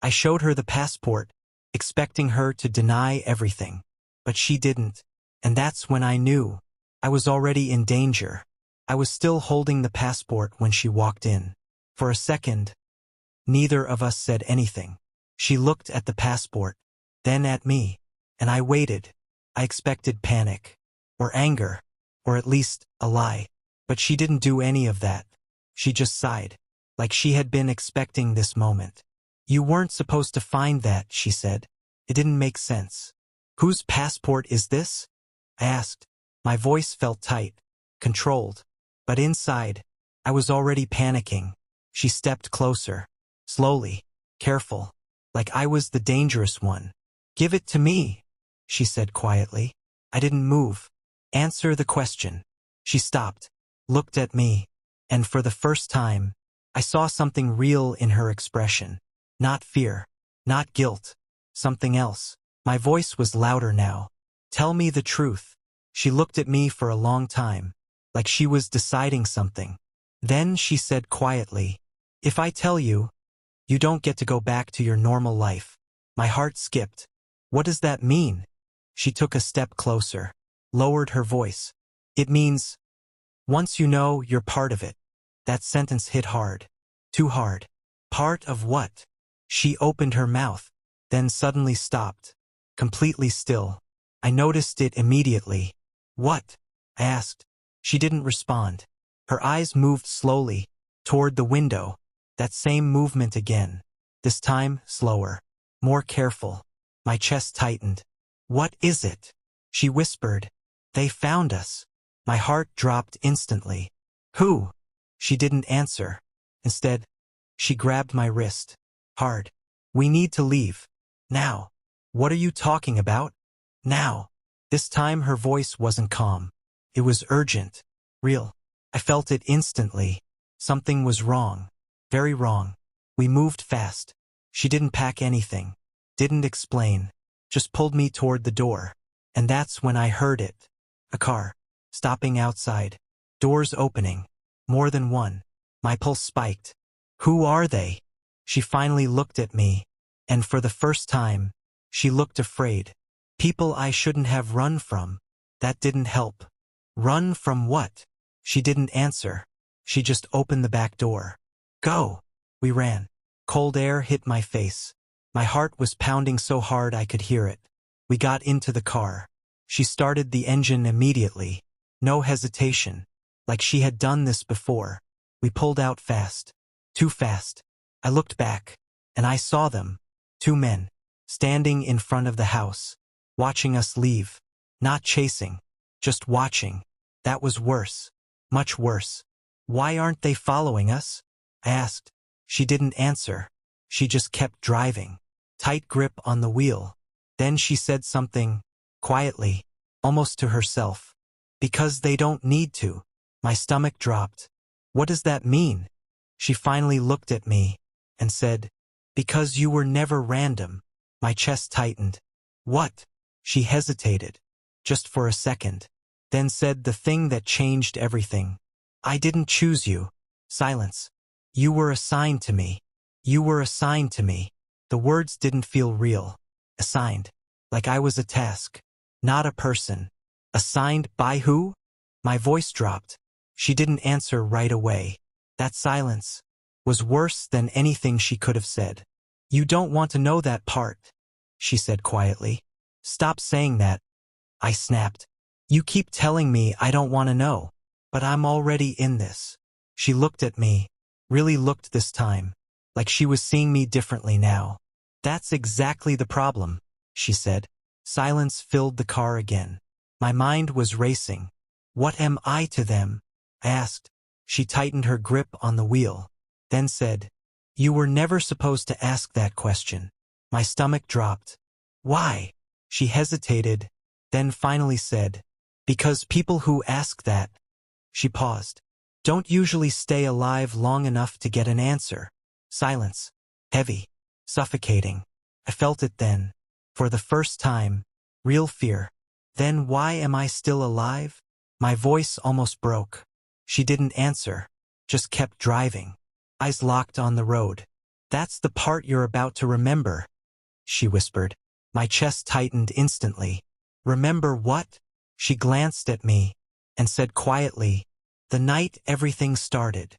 I showed her the passport, expecting her to deny everything. But she didn't. And that's when I knew. I was already in danger. I was still holding the passport when she walked in. For a second, neither of us said anything. She looked at the passport, then at me, and I waited. I expected panic, or anger, or at least a lie. But she didn't do any of that. She just sighed, like she had been expecting this moment. You weren't supposed to find that, she said. It didn't make sense. Whose passport is this? I asked. My voice felt tight, controlled. But inside, I was already panicking. She stepped closer, slowly, careful, like I was the dangerous one. Give it to me, she said quietly. I didn't move. Answer the question. She stopped, looked at me, and for the first time, I saw something real in her expression. Not fear, not guilt, something else. My voice was louder now. Tell me the truth. She looked at me for a long time, like she was deciding something. Then she said quietly, if I tell you, you don't get to go back to your normal life. My heart skipped. What does that mean? She took a step closer, lowered her voice. It means, once you know, you're part of it. That sentence hit hard. Too hard. Part of what? She opened her mouth, then suddenly stopped, completely still. I noticed it immediately. What? I asked. She didn't respond. Her eyes moved slowly, toward the window. That same movement again. This time, slower, more careful. My chest tightened. What is it? She whispered. They found us. My heart dropped instantly. Who? She didn't answer. Instead, she grabbed my wrist. Hard. We need to leave. Now. What are you talking about? Now. This time her voice wasn't calm. It was urgent. Real. I felt it instantly. Something was wrong. Very wrong. We moved fast. She didn't pack anything. Didn't explain. Just pulled me toward the door. And that's when I heard it. A car. Stopping outside. Doors opening. More than one. My pulse spiked. Who are they? She finally looked at me. And for the first time, she looked afraid. People I shouldn't have run from. That didn't help. Run from what? She didn't answer. She just opened the back door. Go. We ran. Cold air hit my face. My heart was pounding so hard I could hear it. We got into the car. She started the engine immediately. No hesitation. Like she had done this before. We pulled out fast. Too fast. I looked back. And I saw them. Two men. Standing in front of the house. Watching us leave. Not chasing. Just watching. That was worse. Much worse. Why aren't they following us? I asked. She didn't answer. She just kept driving. Tight grip on the wheel. Then she said something, quietly, almost to herself. Because they don't need to. My stomach dropped. What does that mean? She finally looked at me and said, because you were never random. My chest tightened. What? She hesitated, just for a second, then said the thing that changed everything. I didn't choose you. Silence. You were assigned to me. You were assigned to me. The words didn't feel real. Assigned. Like I was a task. Not a person. Assigned by who? My voice dropped. She didn't answer right away. That silence was worse than anything she could have said. You don't want to know that part, she said quietly. Stop saying that. I snapped. You keep telling me I don't want to know. But I'm already in this. She looked at me. Really looked this time. Like she was seeing me differently now. That's exactly the problem, she said. Silence filled the car again. My mind was racing. What am I to them? I asked. She tightened her grip on the wheel. Then said, you were never supposed to ask that question. My stomach dropped. Why? She hesitated, then finally said, because people who ask that. She paused. Don't usually stay alive long enough to get an answer. Silence. Heavy. Suffocating. I felt it then. For the first time. Real fear. Then why am I still alive? My voice almost broke. She didn't answer. Just kept driving. Eyes locked on the road. That's the part you're about to remember, she whispered. My chest tightened instantly. Remember what? She glanced at me and said quietly, the night everything started.